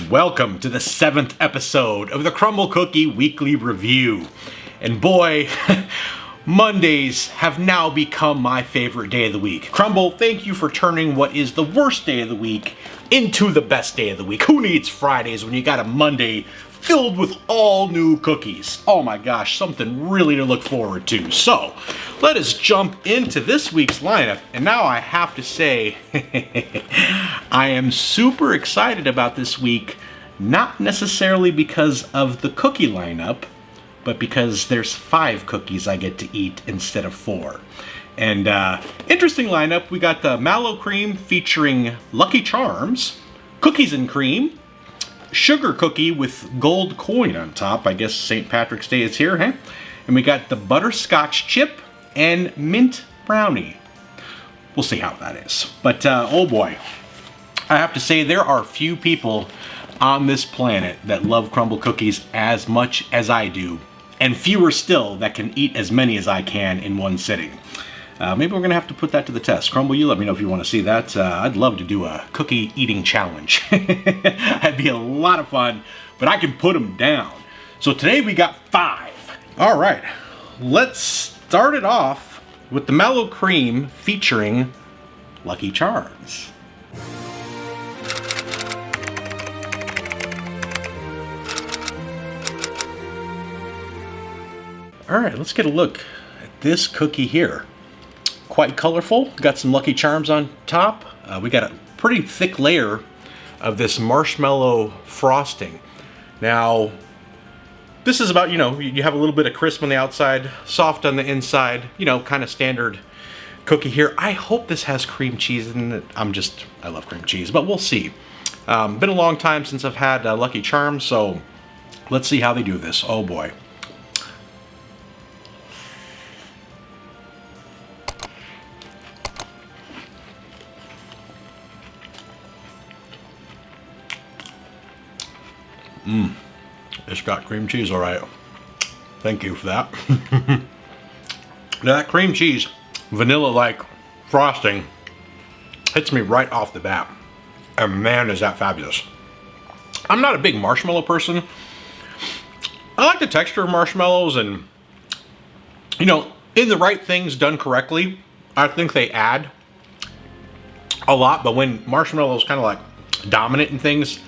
Welcome to the 7th episode of the Crumbl Cookie Weekly Review. And boy, Mondays have now become my favorite day of the week. Crumbl, thank you for turning what is the worst day of the week into the best day of the week. Who needs Fridays when you got a Monday filled with all new cookies? Oh my gosh, something really to look forward to. So, let us jump into this week's lineup. And now I have to say, I am super excited about this week, not necessarily because of the cookie lineup, but because there's 5 cookies I get to eat instead of 4. And interesting lineup. We got the Mallow Creme featuring Lucky Charms, Cookies and Cream, Sugar Cookie with gold coin on top. I guess St. Patrick's Day is here, huh? And we got the Butterscotch Chip and Mint Brownie. We'll see how that is. But oh boy, I have to say there are few people on this planet that love Crumbl cookies as much as I do, and fewer still that can eat as many as I can in one sitting. Maybe we're gonna have to put that to the test. Crumbl, you let me know if you want to see that. I'd love to do a cookie eating challenge. That'd be a lot of fun, but I can put them down. So today we got 5. All right, let's start it off with the Mallow Creme featuring Lucky Charms. All right, let's get a look at this cookie here. Quite colorful, got some Lucky Charms on top. We got a pretty thick layer of this marshmallow frosting. Now, this is about, you have a little bit of crisp on the outside, soft on the inside, kind of standard cookie here. I hope this has cream cheese in it. I love cream cheese, but we'll see. Been a long time since I've had Lucky Charms, so let's see how they do this. Oh boy. It's got cream cheese, all right. Thank you for that. Now that cream cheese, vanilla-like frosting, hits me right off the bat. And man, is that fabulous. I'm not a big marshmallow person. I like the texture of marshmallows, and, in the right things done correctly, I think they add a lot. But when marshmallows kind of like dominant in things,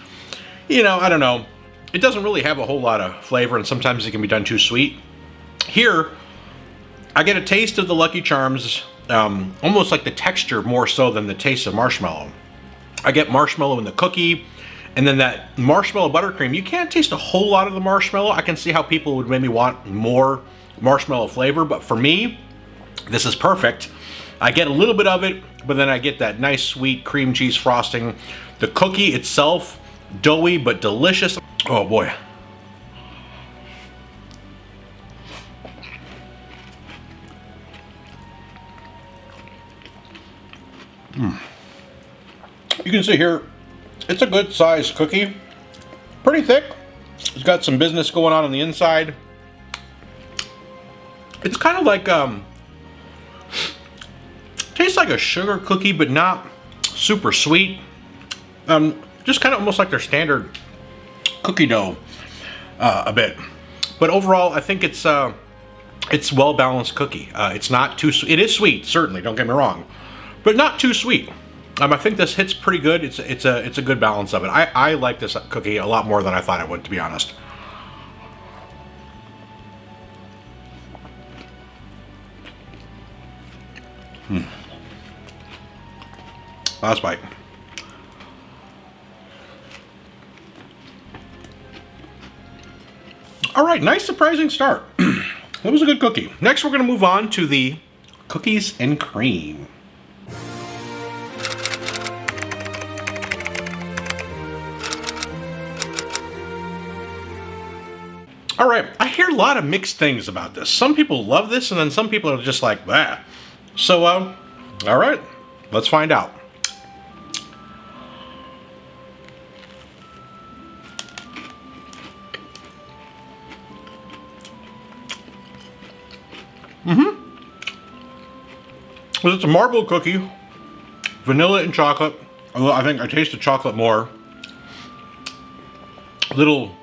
I don't know. It doesn't really have a whole lot of flavor, and sometimes it can be done too sweet. Here, I get a taste of the Lucky Charms, almost like the texture more so than the taste of marshmallow. I get marshmallow in the cookie, and then that marshmallow buttercream. You can't taste a whole lot of the marshmallow. I can see how people would maybe want more marshmallow flavor, but for me, this is perfect. I get a little bit of it, but then I get that nice sweet cream cheese frosting. The cookie itself, doughy but delicious. Oh boy. You can see here, it's a good sized cookie. Pretty thick. It's got some business going on the inside. It's kind of like, tastes like a sugar cookie, but not super sweet. Just kind of almost like their standard cookie dough a bit. But overall, I think it's well-balanced cookie. It's not too sweet. It is sweet, certainly, don't get me wrong, but not too sweet. I think this hits pretty good. It's a good balance of it. I like this cookie a lot more than I thought I would, to be honest. Last bite. All right, nice surprising start. That was a good cookie. Next, we're going to move on to the Cookies and Cream. All right, I hear a lot of mixed things about this. Some people love this, and then some people are just like, bah. So, all right, let's find out. It's a marble cookie, vanilla and chocolate. Although I think I taste the chocolate more. little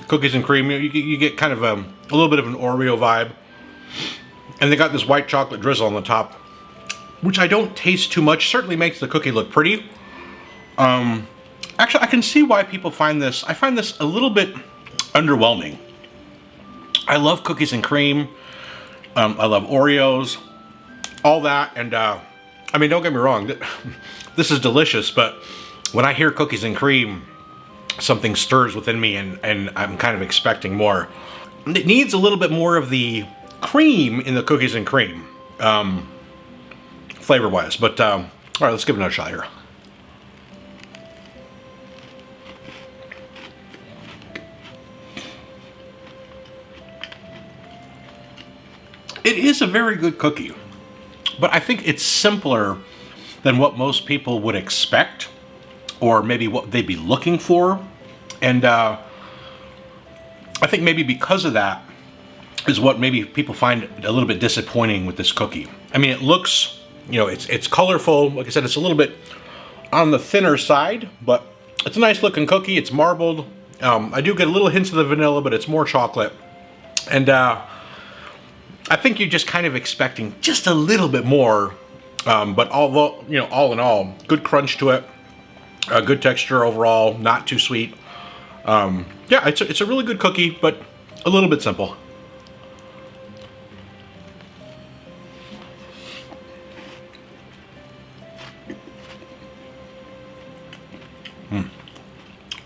cookies and cream. You get kind of a little bit of an Oreo vibe. And they got this white chocolate drizzle on the top, which I don't taste too much. Certainly makes the cookie look pretty. Actually, I can see why people find this. I find this a little bit underwhelming. I love cookies and cream. I love Oreos, all that. And I mean, don't get me wrong. This is delicious, but when I hear cookies and cream, something stirs within me, and I'm kind of expecting more. It needs a little bit more of the cream in the cookies and cream, flavor-wise. But all right, let's give it another shot here. It is a very good cookie, but I think it's simpler than what most people would expect, or maybe what they'd be looking for. And I think maybe because of that is what maybe people find a little bit disappointing with this cookie. I mean, it looks, you know, it's colorful. Like I said, it's a little bit on the thinner side, but it's a nice looking cookie. It's marbled. I do get a little hints of the vanilla, but it's more chocolate. And I think you're just kind of expecting just a little bit more, but although, you know, all in all, good crunch to it, good texture overall, not too sweet. Yeah, it's a really good cookie, but a little bit simple.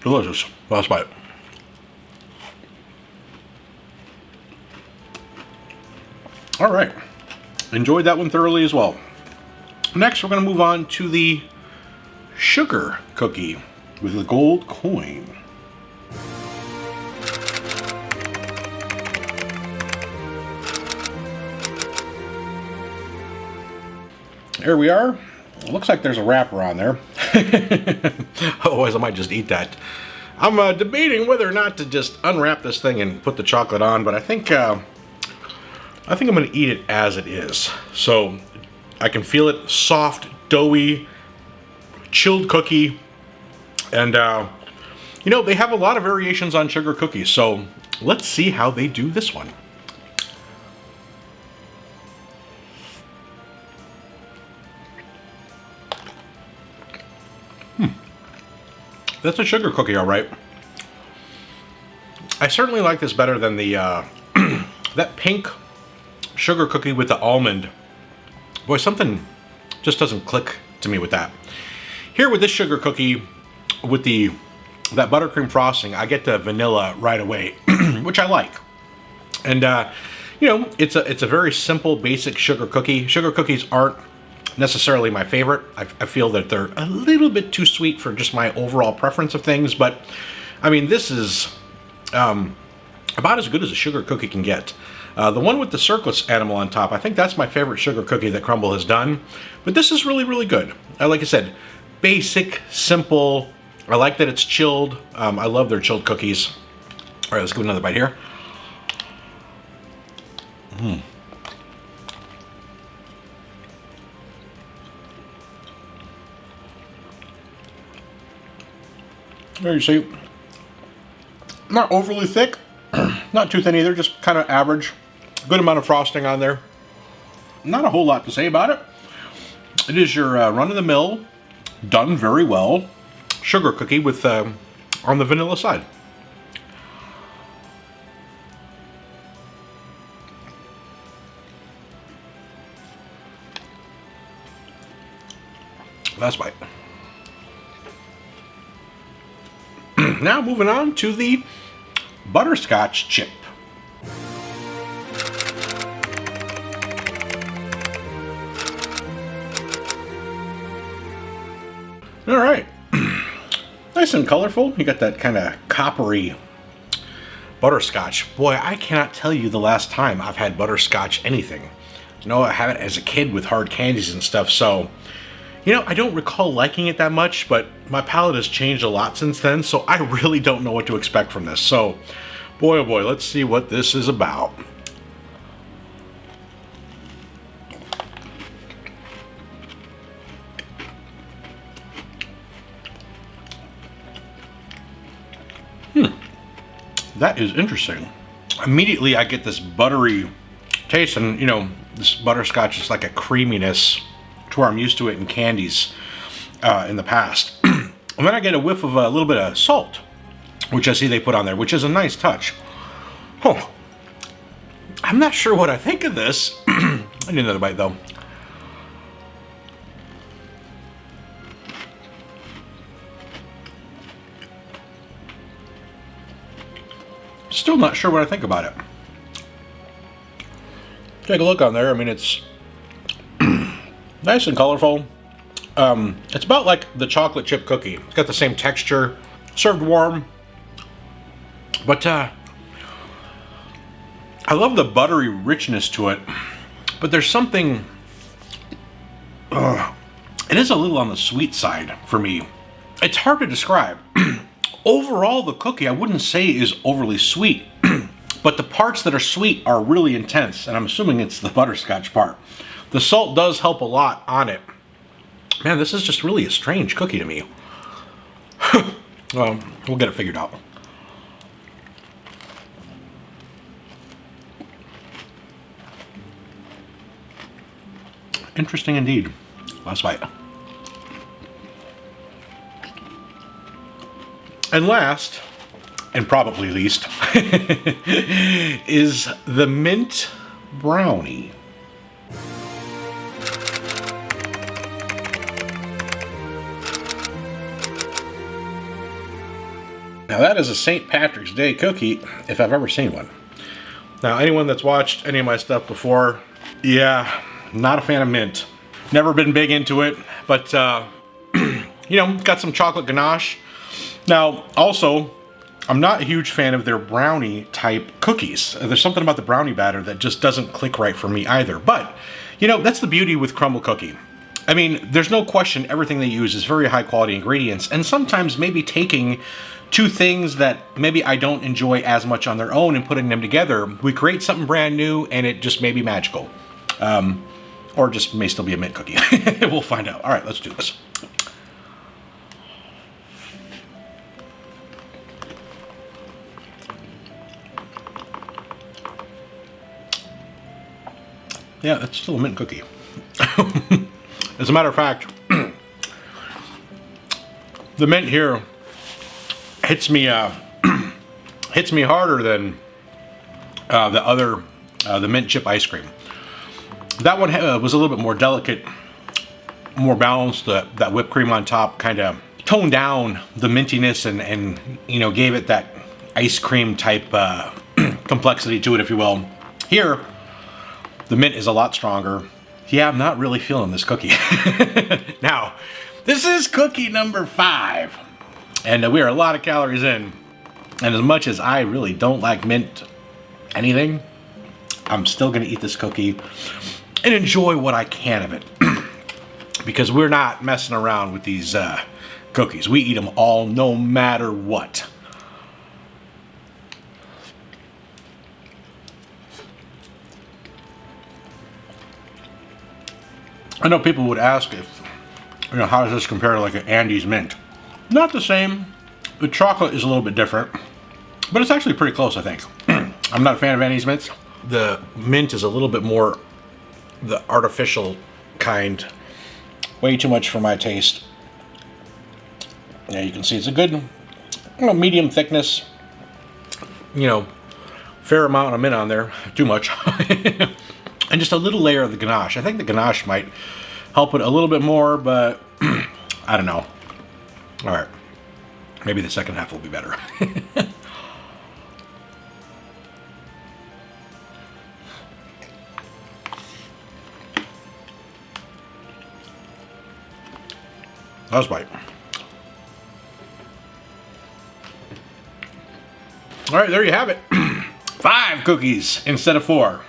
Delicious. Last bite. All right, enjoyed that one thoroughly as well. Next, we're going to move on to the sugar cookie with the gold coin. Here we are. It looks like there's a wrapper on there. Otherwise, I might just eat that. I'm debating whether or not to just unwrap this thing and put the chocolate on, but I think I'm going to eat it as it is. So I can feel it, soft, doughy, chilled cookie. And, you know, they have a lot of variations on sugar cookies. So let's see how they do this one. That's a sugar cookie, all right. I certainly like this better than the that pink sugar cookie with the almond. Boy, something just doesn't click to me with that. Here with this sugar cookie with that buttercream frosting, I get the vanilla right away, which I like. And you know, it's a very simple, basic sugar cookie. Sugar cookies aren't necessarily my favorite. I feel that they're a little bit too sweet for just my overall preference of things, but I mean, this is about as good as a sugar cookie can get. The one with the circus animal on top, I think that's my favorite sugar cookie that Crumbl has done, but this is really, really good. Like I said, basic, simple. I like that it's chilled. I love their chilled cookies. All right, let's give it another bite here. There you see, not overly thick, not too thin either, just kind of average. Good amount of frosting on there. Not a whole lot to say about it. It is your run-of-the-mill, done very well, sugar cookie with on the vanilla side. Last bite. Now moving on to the Butterscotch Chip. All right, nice and colorful. You got that kind of coppery butterscotch. Boy, I cannot tell you the last time I've had butterscotch anything. You know, I had it as a kid with hard candies and stuff, so you know, I don't recall liking it that much, but my palate has changed a lot since then, so I really don't know what to expect from this. So, boy oh boy, let's see what this is about. That is interesting. Immediately I get this buttery taste, and you know, this butterscotch is like a creaminess to where I'm used to it in candies in the past. And then I get a whiff of a little bit of salt, which I see they put on there, which is a nice touch. Oh, I'm not sure what I think of this. I need another bite though. Still not sure what I think about it. Take a look on there. I mean, it's nice and colorful. It's about like the chocolate chip cookie. It's got the same texture, served warm. But I love the buttery richness to it. But there's something, it is a little on the sweet side for me. It's hard to describe. Overall, the cookie I wouldn't say is overly sweet, but the parts that are sweet are really intense, and I'm assuming it's the butterscotch part. The salt does help a lot on it. Man, this is just really a strange cookie to me. Well, we'll get it figured out. Interesting indeed. Last bite. And last, and probably least, is the mint brownie. Now that is a St. Patrick's Day cookie, if I've ever seen one. Now anyone that's watched any of my stuff before, yeah, not a fan of mint. Never been big into it, but you know, got some chocolate ganache. Now, also, I'm not a huge fan of their brownie type cookies. There's something about the brownie batter that just doesn't click right for me either. But, you know, that's the beauty with Crumbl cookie. I mean, there's no question everything they use is very high quality ingredients, and sometimes maybe taking two things that maybe I don't enjoy as much on their own and putting them together, we create something brand new and it just may be magical. Or just may still be a mint cookie. We'll find out. All right, let's do this. Yeah, that's still a mint cookie. As a matter of fact, the mint here hits me harder than the mint chip ice cream. That one was a little bit more delicate, more balanced. That whipped cream on top kind of toned down the mintiness and you know, gave it that ice cream type complexity to it, if you will. Here, the mint is a lot stronger. Yeah, I'm not really feeling this cookie. Now, this is cookie number 5. And we are a lot of calories in. And as much as I really don't like mint anything, I'm still going to eat this cookie and enjoy what I can of it. Because we're not messing around with these cookies. We eat them all no matter what. I know people would ask if, you know, how does this compare to like an Andes mint? Not the same. The chocolate is a little bit different, but it's actually pretty close, I think. I'm not a fan of Andes mints. The mint is a little bit more the artificial kind. Way too much for my taste. Yeah, you can see it's a good, you know, medium thickness. You know, fair amount of mint on there. Too much. And just a little layer of the ganache. I think the ganache might help it a little bit more, but I don't know. All right. Maybe the second half will be better. Last bite. All right, there you have it. 5 cookies instead of 4.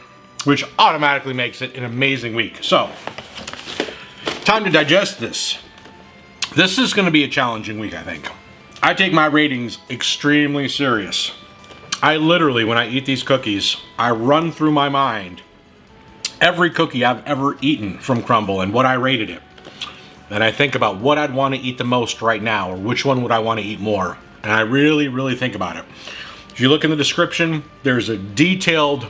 Which automatically makes it an amazing week. So, time to digest this. This is going to be a challenging week, I think. I take my ratings extremely serious. I literally, when I eat these cookies, I run through my mind every cookie I've ever eaten from Crumbl and what I rated it. And I think about what I'd want to eat the most right now, or which one would I want to eat more. And I really, really think about it. If you look in the description, there's a detailed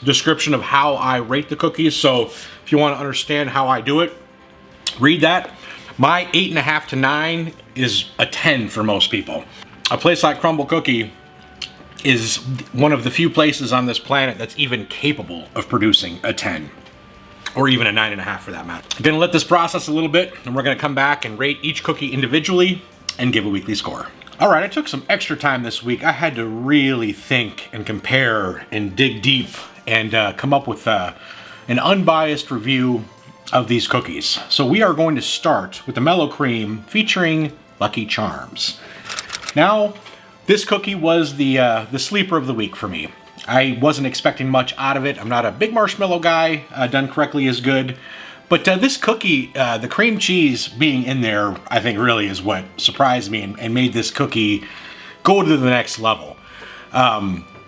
description of how I rate the cookies. So if you want to understand how I do it, read that. My 8.5 to 9 is a 10 for most people. A place like Crumbl Cookie is one of the few places on this planet that's even capable of producing a 10. Or even a 9.5 for that matter. I'm gonna let this process a little bit, and we're gonna come back and rate each cookie individually and give a weekly score. All right, I took some extra time this week. I had to really think and compare and dig deep and come up with an unbiased review of these cookies. So we are going to start with the Mallow Creme featuring Lucky Charms. Now, this cookie was the sleeper of the week for me. I wasn't expecting much out of it. I'm not a big marshmallow guy. Done correctly is good. But this cookie, the cream cheese being in there, I think really is what surprised me and made this cookie go to the next level.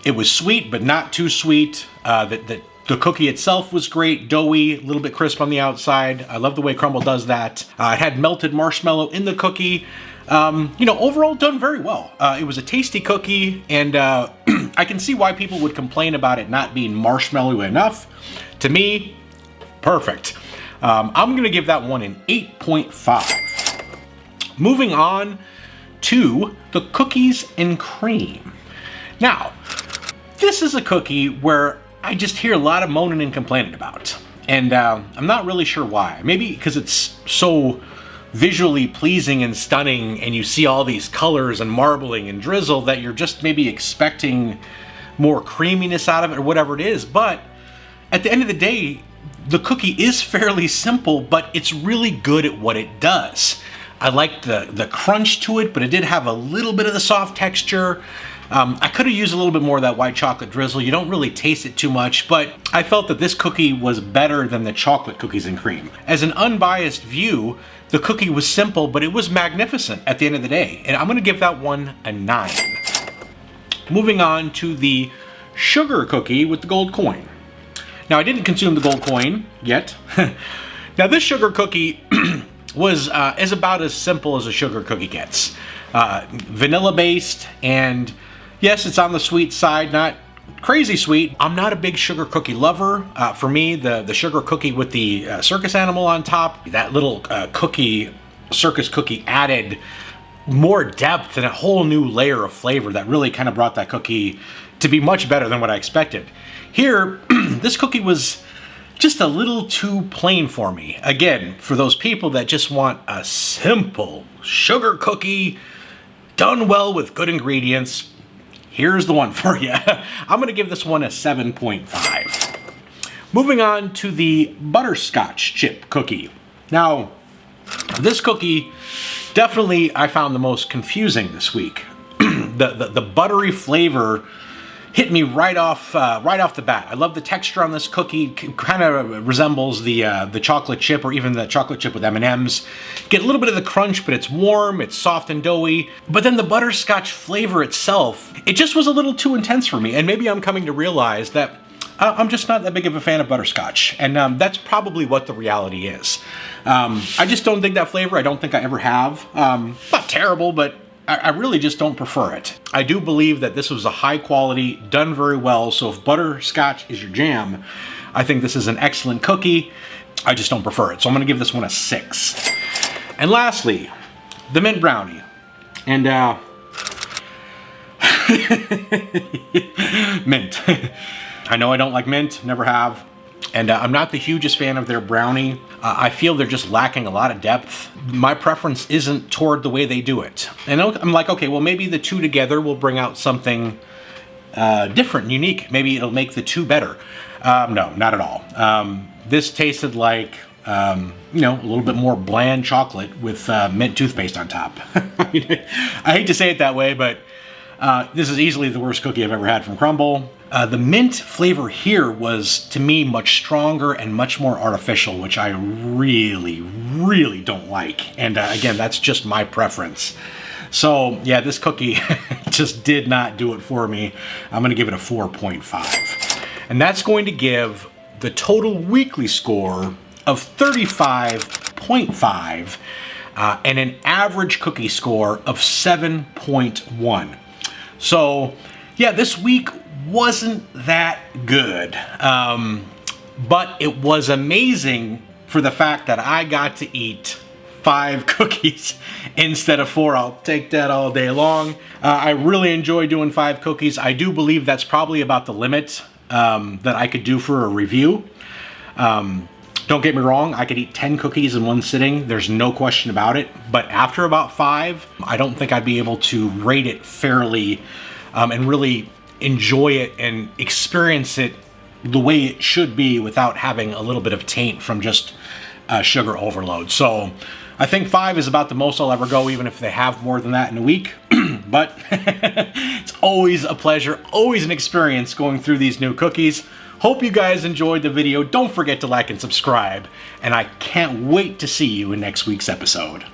It was sweet, but not too sweet. The cookie itself was great, doughy, a little bit crisp on the outside. I love the way Crumbl does that. It had melted marshmallow in the cookie. You know, overall done very well. It was a tasty cookie, and I can see why people would complain about it not being marshmallowy enough. To me, perfect. I'm gonna give that one an 8.5. Moving on to the cookies and cream. Now, this is a cookie where I just hear a lot of moaning and complaining about. And I'm not really sure why. Maybe because it's so visually pleasing and stunning, and you see all these colors and marbling and drizzle that you're just maybe expecting more creaminess out of it or whatever it is. But at the end of the day, the cookie is fairly simple, but it's really good at what it does. I liked the crunch to it, but it did have a little bit of the soft texture. I could have used a little bit more of that white chocolate drizzle. You don't really taste it too much, but I felt that this cookie was better than the chocolate cookies and cream. As an unbiased view, the cookie was simple, but it was magnificent at the end of the day, and I'm gonna give that one a 9. Moving on to the sugar cookie with the gold coin. Now, I didn't consume the gold coin yet. Now, this sugar cookie is about as simple as a sugar cookie gets. Vanilla based, and yes, it's on the sweet side, not crazy sweet. I'm not a big sugar cookie lover. For me, the sugar cookie with the circus animal on top, that little circus cookie added more depth and a whole new layer of flavor that really kind of brought that cookie to be much better than what I expected. Here, this cookie was just a little too plain for me. Again, for those people that just want a simple sugar cookie done well with good ingredients, here's the one for you. I'm gonna give this one a 7.5. Moving on to the Butterscotch Chip cookie. Now, this cookie definitely I found the most confusing this week. The buttery flavor hit me right off the bat. I love the texture on this cookie. Kind of resembles the chocolate chip, or even the chocolate chip with M&Ms. Get a little bit of the crunch, but it's warm, it's soft and doughy. But then the butterscotch flavor itself, it just was a little too intense for me. And maybe I'm coming to realize that I'm just not that big of a fan of butterscotch. And that's probably what the reality is. I just don't think that flavor. I don't think I ever have. Not terrible, but I really just don't prefer it. I do believe that this was a high quality, done very well, so if butterscotch is your jam, I think this is an excellent cookie. I just don't prefer it, so I'm gonna give this one a 6. And lastly, the mint brownie. And mint. I know I don't like mint, never have. And I'm not the hugest fan of their brownie. I feel they're just lacking a lot of depth. My preference isn't toward the way they do it. And I'm like, okay, well maybe the two together will bring out something different and unique. Maybe it'll make the two better. No, not at all. This tasted like, you know, a little bit more bland chocolate with mint toothpaste on top. I mean, I hate to say it that way, but this is easily the worst cookie I've ever had from Crumbl. The mint flavor here was, to me, much stronger and much more artificial, which I really, really don't like. And again, that's just my preference. So yeah, this cookie just did not do it for me. I'm gonna give it a 4.5. And that's going to give the total weekly score of 35.5 and an average cookie score of 7.1. So Yeah, this week wasn't that good, but it was amazing for the fact that I got to eat 5 cookies instead of 4. I'll take that all day long. I really enjoy doing 5 cookies. I do believe that's probably about the limit that I could do for a review. Don't get me wrong, I could eat 10 cookies in one sitting, there's no question about it, but after about 5, I don't think I'd be able to rate it fairly and really enjoy it and experience it the way it should be without having a little bit of taint from just sugar overload. So I think 5 is about the most I'll ever go, even if they have more than that in a week. But it's always a pleasure, always an experience going through these new cookies. Hope you guys enjoyed the video. Don't forget to like and subscribe, and I can't wait to see you in next week's episode.